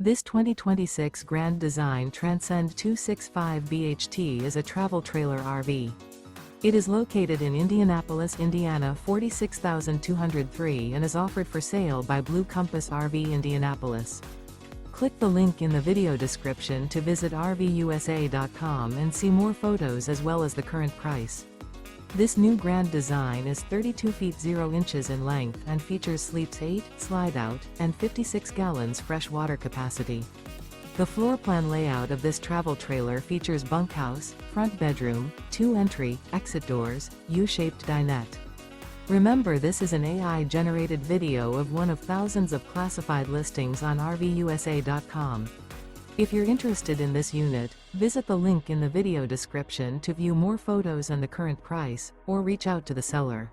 This 2026 Grand Design Transcend 265 BHT is a travel trailer RV. It is located in Indianapolis, Indiana 46203 and is offered for sale by Blue Compass RV Indianapolis. Click the link in the video description to visit RVUSA.com and see more photos as well as the current price. This new Grand Design is 32 feet 0 inches in length and features sleeps 8, slide-out, and 56 gallons fresh water capacity. The floor plan layout of this travel trailer features bunkhouse, front bedroom, 2 entry, exit doors, U-shaped dinette. Remember, this is an AI-generated video of one of thousands of classified listings on RVUSA.com. If you're interested in this unit, visit the link in the video description to view more photos and the current price, or reach out to the seller.